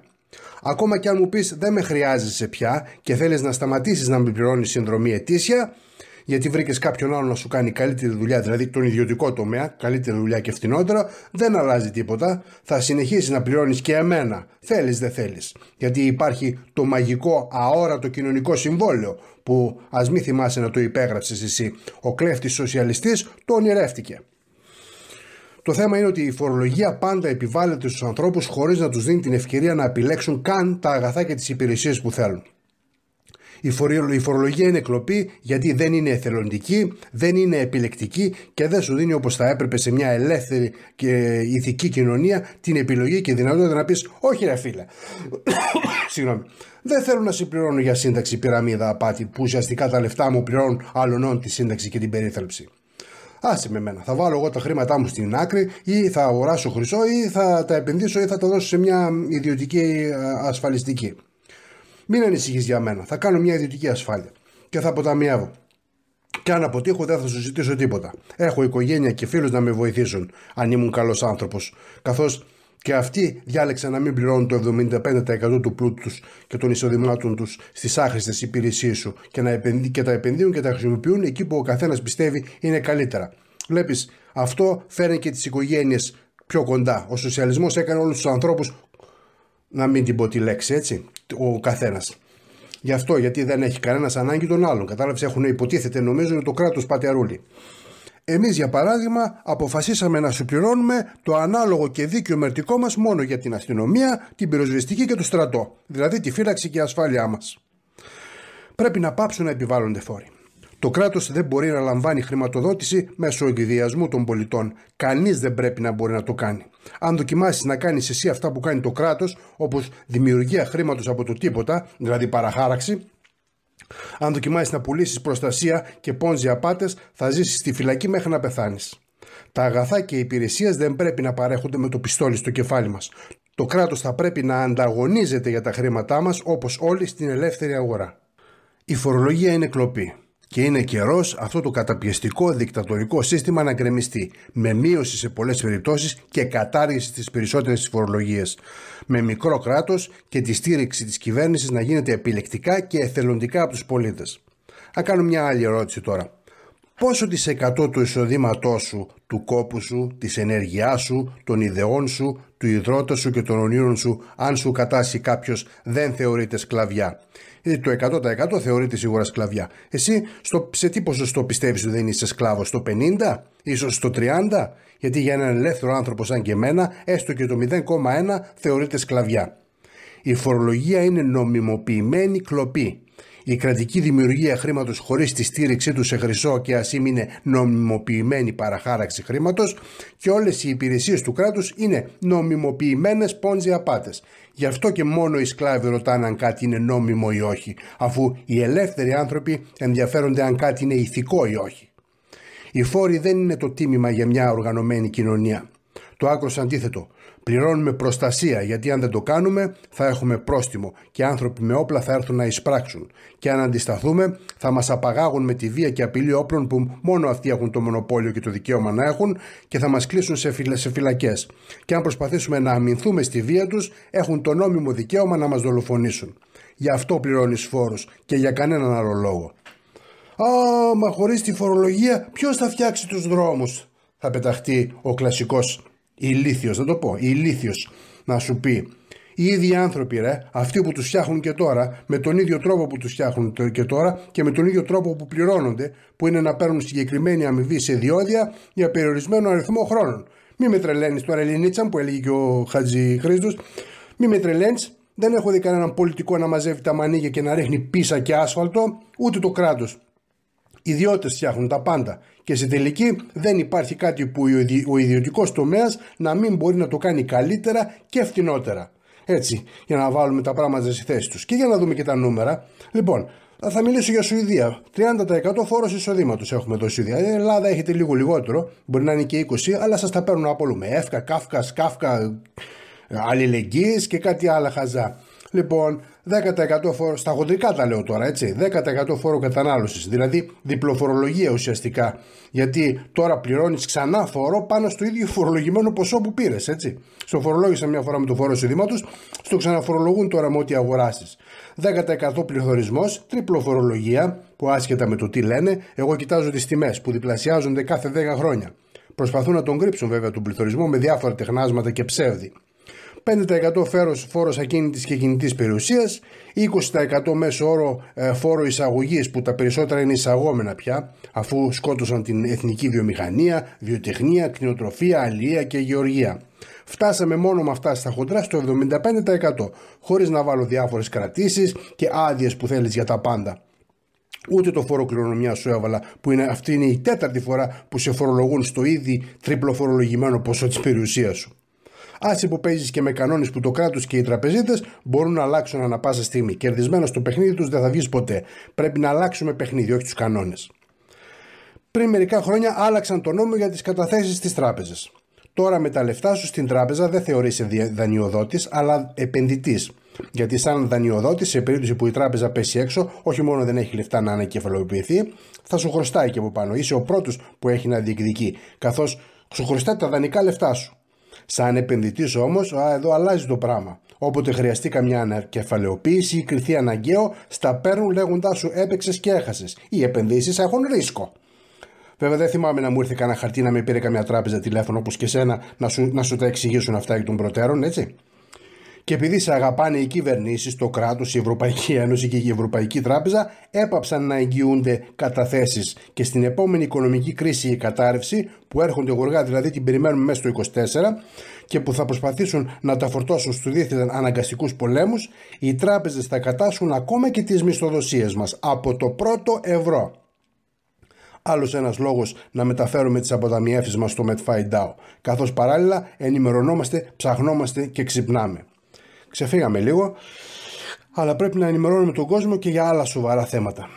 Ακόμα και αν μου πεις δεν με χρειάζεσαι πια και θέλεις να σταματήσεις να με πληρώνεις συνδρομή ετήσια, γιατί βρήκες κάποιον άλλο να σου κάνει καλύτερη δουλειά, δηλαδή τον ιδιωτικό τομέα, καλύτερη δουλειά και φτηνότερα, δεν αλλάζει τίποτα. Θα συνεχίσεις να πληρώνεις και εμένα, θέλεις δεν θέλεις. Γιατί υπάρχει το μαγικό αόρατο κοινωνικό συμβόλαιο που, ας μη θυμάσαι να το υπέγραψες εσύ, ο κλέφτης σοσιαλιστής το ονειρεύτηκε. Το θέμα είναι ότι η φορολογία πάντα επιβάλλεται στους ανθρώπους χωρίς να τους δίνει την ευκαιρία να επιλέξουν καν τα αγαθά και τις υπηρεσίες που θέλουν. Η φορολογία είναι κλοπή γιατί δεν είναι εθελοντική, δεν είναι επιλεκτική και δεν σου δίνει όπως θα έπρεπε σε μια ελεύθερη και ηθική κοινωνία την επιλογή και δυνατότητα να πεις όχι ρε φίλε, συγγνώμη, δεν θέλω να συμπληρώνω για σύνταξη πυραμίδα απάτη που ουσιαστικά τα λεφτά μου πληρώνουν άλλων τη σύνταξη και την περίθαλψη. Άσε με μένα. Θα βάλω εγώ τα χρήματά μου στην άκρη ή θα αγοράσω χρυσό ή θα τα επενδύσω ή θα τα δώσω σε μια ιδιωτική ασφαλιστική. Μην ανησυχείς για μένα. Θα κάνω μια ιδιωτική ασφάλεια και θα αποταμιεύω. Και αν αποτύχω, δεν θα σου ζητήσω τίποτα. Έχω οικογένεια και φίλους να με βοηθήσουν, αν ήμουν καλός άνθρωπος. Καθώς και αυτοί διάλεξαν να μην πληρώνουν το 75% του πλούτου τους και των εισοδημάτων τους στις άχρηστες υπηρεσίες σου και τα επενδύουν και τα χρησιμοποιούν εκεί που ο καθένας πιστεύει είναι καλύτερα. Βλέπεις, αυτό φέρνει και τις οικογένειες πιο κοντά. Ο σοσιαλισμός έκανε όλους τους ανθρώπους, να μην την πω τη λέξη, έτσι, ο καθένας. Γι' αυτό, γιατί δεν έχει κανένας ανάγκη των άλλων. Κατάλαβες, έχουν υποτίθεται, νομίζω, το κράτος πατιαρούλι. Εμείς, για παράδειγμα, αποφασίσαμε να σου πληρώνουμε το ανάλογο και δίκαιο μερτικό μας μόνο για την αστυνομία, την πυροσβεστική και το στρατό. Δηλαδή τη φύλαξη και η ασφάλειά μας. Πρέπει να πάψουν να επιβάλλονται φόροι. Το κράτος δεν μπορεί να λαμβάνει χρηματοδότηση μέσω εγκυδιασμού των πολιτών. Κανείς δεν πρέπει να μπορεί να το κάνει. Αν δοκιμάσεις να κάνεις εσύ αυτά που κάνει το κράτος, όπως δημιουργία χρήματος από το τίποτα, δηλαδή παραχάραξη, αν δοκιμάσεις να πουλήσεις προστασία και πόνζι απάτες, θα ζήσεις στη φυλακή μέχρι να πεθάνεις. Τα αγαθά και οι υπηρεσίες δεν πρέπει να παρέχονται με το πιστόλι στο κεφάλι μας. Το κράτος θα πρέπει να ανταγωνίζεται για τα χρήματά μας, όπως όλοι στην ελεύθερη αγορά. Η φορολογία είναι κλοπή. Και είναι καιρός αυτό το καταπιεστικό δικτατορικό σύστημα να γκρεμιστεί, με μείωση σε πολλές περιπτώσεις και κατάργηση στις περισσότερες φορολογίες, με μικρό κράτος και τη στήριξη της κυβέρνησης να γίνεται επιλεκτικά και εθελοντικά από τους πολίτες. Θα κάνω μια άλλη ερώτηση τώρα. Πόσο της 100 του εισοδήματός σου, του κόπου σου, της ενέργειάς σου, των ιδεών σου, του υδρότα σου και των ονείρων σου, αν σου κατάσει κάποιος, δεν θεωρείται σκλαβιά? Γιατί το 100% θεωρείται σίγουρα σκλαβιά. Εσύ σε τι ποσοστό πιστεύεις ότι δεν είσαι σκλάβος? Στο 50%, ίσως στο 30%? Γιατί για έναν ελεύθερο άνθρωπο σαν και εμένα, έστω και το 0,1% θεωρείται σκλαβιά. Η φορολογία είναι νομιμοποιημένη κλοπή. Η κρατική δημιουργία χρήματος χωρίς τη στήριξή του σε χρυσό και ασήμ είναι νομιμοποιημένη παραχάραξη χρήματος και όλες οι υπηρεσίες του κράτους είναι νομιμοποιημένες πόνζι απάτες. Γι' αυτό και μόνο οι σκλάβοι ρωτάνε αν κάτι είναι νόμιμο ή όχι, αφού οι ελεύθεροι άνθρωποι ενδιαφέρονται αν κάτι είναι ηθικό ή όχι. Οι φόροι δεν είναι το τίμημα για μια οργανωμένη κοινωνία. Το άκρος αντίθετο. Πληρώνουμε προστασία, γιατί αν δεν το κάνουμε θα έχουμε πρόστιμο και άνθρωποι με όπλα θα έρθουν να εισπράξουν. Και αν αντισταθούμε θα μας απαγάγουν με τη βία και απειλή όπλων που μόνο αυτοί έχουν το μονοπόλιο και το δικαίωμα να έχουν και θα μας κλείσουν σε φυλακές. Και αν προσπαθήσουμε να αμυνθούμε στη βία τους, έχουν το νόμιμο δικαίωμα να μας δολοφονήσουν. Γι' αυτό πληρώνεις φόρους και για κανέναν άλλο λόγο. Μα χωρίς τη φορολογία ποιος θα φτιάξει τους δρόμους? Θα πεταχτεί ο κλασικός ηλίθιος, θα το πω, ηλίθιος να σου πει. Οι ίδιοι άνθρωποι, αυτοί που τους φτιάχνουν και τώρα, με τον ίδιο τρόπο που τους φτιάχνουν και τώρα και με τον ίδιο τρόπο που πληρώνονται, που είναι να παίρνουν συγκεκριμένη αμοιβή σε διόδια για περιορισμένο αριθμό χρόνων. Μη με τρελαίνεις τώρα, Ελληνίτσα, που έλεγε και ο Χατζη Χρήστος, μη με τρελαίνεις. Δεν έχω δει κανέναν πολιτικό να μαζεύει τα μανίγια και να ρίχνει πίσα και άσφαλτο, ούτε το κράτος. Ιδιώτες φτιάχνουν τα πάντα και σε τελική δεν υπάρχει κάτι που ο ιδιωτικός τομέας να μην μπορεί να το κάνει καλύτερα και φτηνότερα. Έτσι, για να βάλουμε τα πράγματα στη θέση τους. Και για να δούμε και τα νούμερα. Λοιπόν, θα μιλήσω για Σουηδία. 30% φόρος εισοδήματος έχουμε εδώ στη Σουηδία. Η Ελλάδα έχετε λίγο λιγότερο, μπορεί να είναι και 20%, αλλά σας τα παίρνουν από όλο με εύκα, κάφκα, σκάφκα, αλληλεγγύης και κάτι άλλα χαζά. Λοιπόν, 10% φόρο, στα χοντρικά τα λέω τώρα, έτσι, 10% φόρο κατανάλωσης, δηλαδή διπλοφορολογία ουσιαστικά, γιατί τώρα πληρώνεις ξανά φόρο πάνω στο ίδιο φορολογημένο ποσό που πήρες, έτσι. Στο φορολόγησα μια φορά με το φόρο εισοδήματος, στο ξαναφορολογούν τώρα με ό,τι αγοράσεις. 10% πληθωρισμός, τριπλοφορολογία, που άσχετα με το τι λένε, εγώ κοιτάζω τις τιμές που διπλασιάζονται κάθε 10 χρόνια. Προσπαθούν να τον κρύψουν βέβαια τον πληθωρισμό με διάφορα τεχνάσματα και ψεύδι. 5% φόρος ακίνητης και κινητής περιουσίας, 20% μέσο όρο φόρο εισαγωγής, που τα περισσότερα είναι εισαγόμενα πια, αφού σκότωσαν την εθνική βιομηχανία, βιοτεχνία, κτηνοτροφία, αλληλεία και γεωργία. Φτάσαμε μόνο με αυτά στα χοντρά στο 75%, χωρίς να βάλω διάφορες κρατήσεις και άδειες που θέλεις για τα πάντα. Ούτε το φόρο κληρονομιάς σου έβαλα, που αυτή είναι η 4η φορά που σε φορολογούν στο ήδη τριπλοφορολογημένο ποσό της περιουσίας σου. Άσε που παίζεις και με κανόνες που το κράτος και οι τραπεζίτες μπορούν να αλλάξουν ανά πάσα στιγμή. Κερδισμένο στο παιχνίδι τους δεν θα βγεις ποτέ. Πρέπει να αλλάξουμε παιχνίδι, όχι τους κανόνες. Πριν μερικά χρόνια άλλαξαν τον νόμο για τις καταθέσεις στις τράπεζες. Τώρα με τα λεφτά σου στην τράπεζα δεν θεωρείσαι δανειοδότης, αλλά επενδυτής. Γιατί σαν δανειοδότης, σε περίπτωση που η τράπεζα πέσει έξω, όχι μόνο δεν έχει λεφτά να ανακεφαλοποιηθεί, θα σου χρωστάει και από πάνω. Είσαι ο πρώτος που έχει να διεκδικεί, καθώς σου χρωστάει τα δανεικά λεφτά σου. Σαν επενδυτής όμως, εδώ αλλάζει το πράγμα. Όποτε χρειαστεί καμιά ανακεφαλαιοποίηση ή κριθεί αναγκαίο, στα παίρνουν λέγοντάς σου έπαιξες και έχασες. Οι επενδύσεις έχουν ρίσκο. Βέβαια, δεν θυμάμαι να μου ήρθε κανένα χαρτί να με πήρε καμιά τράπεζα τηλέφωνο όπως και σένα να σου τα εξηγήσουν αυτά εκ των προτέρων, έτσι. Και επειδή σε αγαπάνε οι κυβερνήσεις, το κράτος, η Ευρωπαϊκή Ένωση και η Ευρωπαϊκή Τράπεζα, έπαψαν να εγγυούνται καταθέσεις και στην επόμενη οικονομική κρίση η κατάρρευση, που έρχονται γοργά, δηλαδή την περιμένουμε μέσα στο 24 και που θα προσπαθήσουν να τα φορτώσουν στους δίθεν αναγκαστικούς πολέμους, οι τράπεζες θα κατάσχουν ακόμα και τις μισθοδοσίες μας από το πρώτο ευρώ. Άλλος ένας λόγος να μεταφέρουμε τις αποταμιεύσεις μας στο MedFi-DAO, καθώς παράλληλα ενημερωνόμαστε, ψαχνόμαστε και ξυπνάμε. Ξεφύγαμε λίγο, αλλά πρέπει να ενημερώνουμε τον κόσμο και για άλλα σοβαρά θέματα.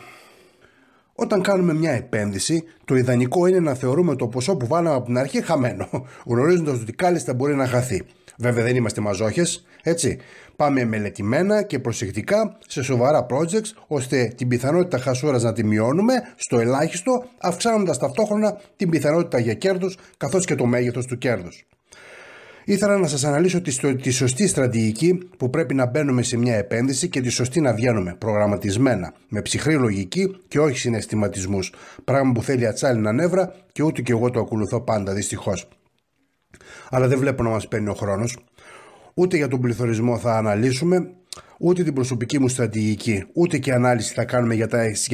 Όταν κάνουμε μια επένδυση, το ιδανικό είναι να θεωρούμε το ποσό που βάλαμε από την αρχή χαμένο, γνωρίζοντας ότι κάλλιστα μπορεί να χαθεί. Βέβαια δεν είμαστε μαζόχες, έτσι. Πάμε μελετημένα και προσεκτικά σε σοβαρά projects, ώστε την πιθανότητα χασούρας να τη μειώνουμε στο ελάχιστο, αυξάνοντας ταυτόχρονα την πιθανότητα για κέρδος, καθώς και το μέγεθος του κέρδους. Ήθελα να σας αναλύσω τη σωστή στρατηγική που πρέπει να μπαίνουμε σε μια επένδυση και τη σωστή να βγαίνουμε προγραμματισμένα, με ψυχρή λογική και όχι συναισθηματισμούς. Πράγμα που θέλει ατσάλινα νεύρα και ούτε και εγώ το ακολουθώ πάντα, δυστυχώς. Αλλά δεν βλέπω να μας παίρνει ο χρόνος. Ούτε για τον πληθωρισμό θα αναλύσουμε, ούτε την προσωπική μου στρατηγική, ούτε και ανάλυση θα κάνουμε για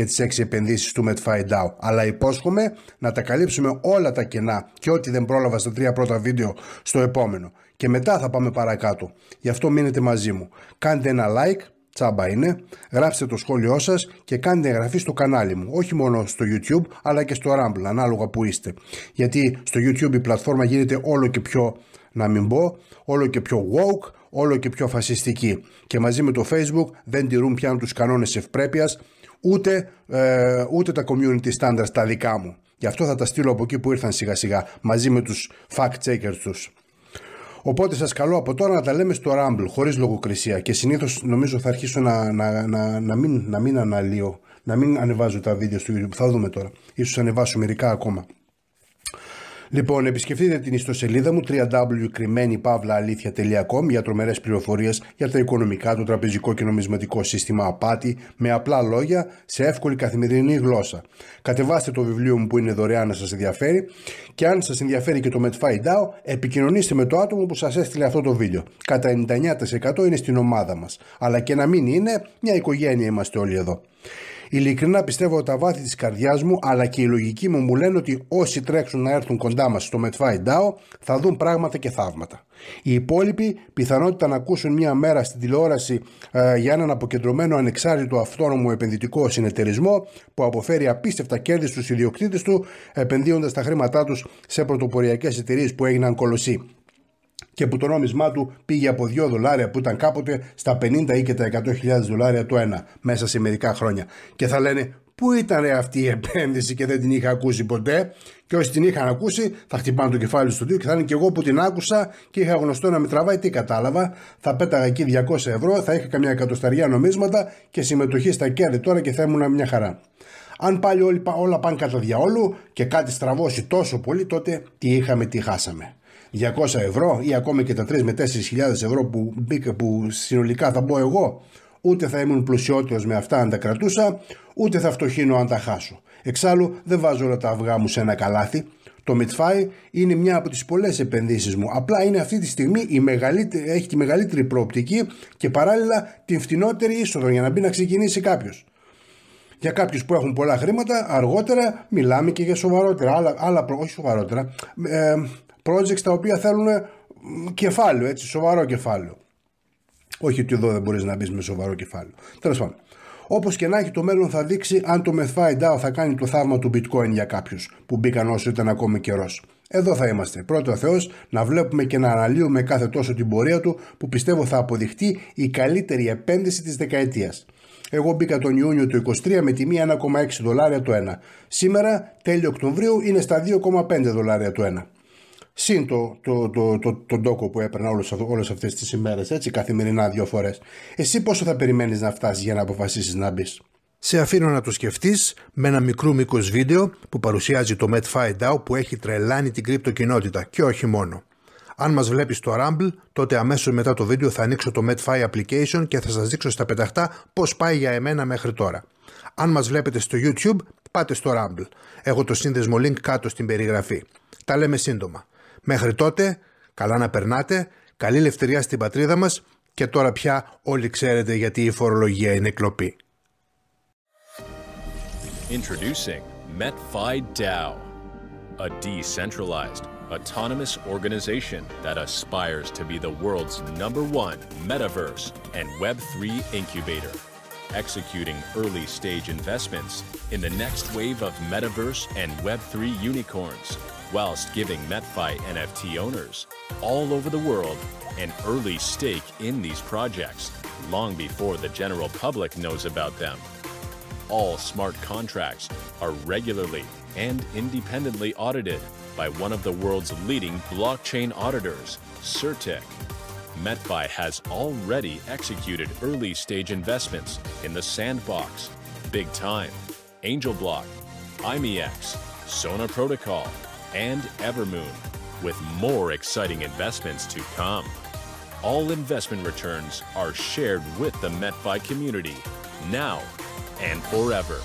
τις 6 επενδύσεις του MedFi-DAO. Αλλά υπόσχομαι να τα καλύψουμε όλα τα κενά και ό,τι δεν πρόλαβα στα 3 πρώτα βίντεο στο επόμενο. Και μετά θα πάμε παρακάτω. Γι' αυτό μείνετε μαζί μου. Κάντε ένα like, τσάμπα είναι, γράψτε το σχόλιο σας και κάντε εγγραφή στο κανάλι μου. Όχι μόνο στο YouTube, αλλά και στο Rumble, ανάλογα που είστε. Γιατί στο YouTube η πλατφόρμα γίνεται όλο και πιο, να μην πω, όλο και πιο woke, όλο και πιο φασιστική. Και μαζί με το Facebook δεν τηρούν πια τους κανόνες ευπρέπειας, ούτε τα community standards τα δικά μου. Γι' αυτό θα τα στείλω από εκεί που ήρθαν σιγά σιγά, μαζί με τους fact-checkers τους. Οπότε σας καλώ από τώρα να τα λέμε στο Rumble, χωρίς λογοκρισία. Και συνήθως νομίζω θα αρχίσω να μην αναλύω, να μην ανεβάζω τα βίντεο στο YouTube. Θα δούμε τώρα. Ίσως ανεβάσω μερικά ακόμα. Λοιπόν, επισκεφτείτε την ιστοσελίδα μου www.κρυμμένη-αλήθεια.com για τρομερές πληροφορίες για τα οικονομικά, το τραπεζικό και νομισματικό σύστημα απάτη, με απλά λόγια, σε εύκολη καθημερινή γλώσσα. Κατεβάστε το βιβλίο μου που είναι δωρεάν να σας ενδιαφέρει και αν σας ενδιαφέρει και το MedFi-DAO, επικοινωνήστε με το άτομο που σας έστειλε αυτό το βίντεο. Κατά 99% είναι στην ομάδα μας. Αλλά και να μην είναι, μια οικογένεια είμαστε όλοι εδώ. Ειλικρινά πιστεύω από τα βάθη της καρδιάς μου, αλλά και η λογική μου λένε ότι όσοι τρέξουν να έρθουν κοντά μας στο MedFi-DAO θα δουν πράγματα και θαύματα. Οι υπόλοιποι πιθανότητα να ακούσουν μια μέρα στην τηλεόραση για έναν αποκεντρωμένο ανεξάρτητο αυτόνομο επενδυτικό συνεταιρισμό που αποφέρει απίστευτα κέρδη στους ιδιοκτήτες του, επενδύοντας τα χρήματά τους σε πρωτοποριακές εταιρείες που έγιναν κολοσσοί και που το νόμισμά του πήγε από $2 που ήταν κάποτε στα 50 ή και τα $100.000 το ένα μέσα σε μερικά χρόνια. Και θα λένε πού ήταν αυτή η επένδυση και δεν την είχα ακούσει ποτέ, και όσοι την είχαν ακούσει θα χτυπάνε το κεφάλι στο δύο και θα είναι και εγώ που την άκουσα και είχα γνωστό να με τραβάει, τι κατάλαβα, θα πέταγα εκεί 200€, θα είχα καμιά εκατοσταριά νομίσματα και συμμετοχή στα κέρδη τώρα και θα ήμουν μια χαρά. Αν πάλι όλα πάνε κατά διαόλου και κάτι στραβώσει τόσο πολύ, τότε τι είχαμε, τι χάσαμε. 200€ ή ακόμα και τα 3 με 4.000 ευρώ που συνολικά θα μπω εγώ, ούτε θα ήμουν πλουσιότερος με αυτά αν τα κρατούσα, ούτε θα φτωχύνω αν τα χάσω. Εξάλλου δεν βάζω όλα τα αυγά μου σε ένα καλάθι. Το MedFi είναι μια από τις πολλές επενδύσεις μου. Απλά είναι αυτή τη στιγμή έχει τη μεγαλύτερη προοπτική και παράλληλα την φτηνότερη είσοδο για να μπει να ξεκινήσει κάποιος. Για κάποιους που έχουν πολλά χρήματα, αργότερα μιλάμε και για σοβαρότερα, όχι σοβαρότερα, projects τα οποία θέλουν κεφάλαιο, έτσι, σοβαρό κεφάλαιο. Όχι ότι εδώ δεν μπορείς να μπεις με σοβαρό κεφάλαιο. Τέλος πάντων. Όπως και να έχει, το μέλλον θα δείξει αν το MedFi-DAO θα κάνει το θαύμα του Bitcoin για κάποιους που μπήκαν όσο ήταν ακόμη καιρός. Εδώ θα είμαστε. Πρώτο ο Θεός να βλέπουμε και να αναλύουμε κάθε τόσο την πορεία του που πιστεύω θα αποδειχτεί η καλύτερη επένδυση της δεκαετίας. Εγώ μπήκα τον Ιούνιο του 23 με τιμή $1,6 το ένα. Σήμερα, τέλη Οκτωβρίου, είναι στα $2,5 το ένα. Συν το ντόκο που έπαιρνα όλες αυτές τις ημέρες, έτσι, καθημερινά 2 φορές. Εσύ πόσο θα περιμένεις να φτάσεις για να αποφασίσεις να μπεις? Σε αφήνω να το σκεφτείς με ένα μικρού μήκους βίντεο που παρουσιάζει το MedFi DAO που έχει τρελάνει την κρυπτοκοινότητα και όχι μόνο. Αν μας βλέπεις στο Rumble, τότε αμέσως μετά το βίντεο θα ανοίξω το MedFi application και θα σας δείξω στα πεταχτά πώς πάει για εμένα μέχρι τώρα. Αν μας βλέπετε στο YouTube, πάτε στο Rumble. Έχω το σύνδεσμο link κάτω στην περιγραφή. Τα λέμε σύντομα. Μέχρι τότε, καλά να περνάτε, καλή ελευθερία στην πατρίδα μας και τώρα πια όλοι ξέρετε γιατί η φορολογία είναι κλοπή. Introducing MedFi DAO, a decentralized, autonomous organization that aspires to be the world's #1 metaverse and Web3 incubator, executing early-stage investments in the next wave of metaverse and Web3 unicorns, whilst giving MedFi NFT owners all over the world an early stake in these projects long before the general public knows about them. All smart contracts are regularly and independently audited by one of the world's leading blockchain auditors, CertiK. MedFi has already executed early-stage investments in the Sandbox, Big Time, AngelBlock, IMEX, Sona Protocol, and Evermoon, with more exciting investments to come. All investment returns are shared with the MedFi community, now and forever.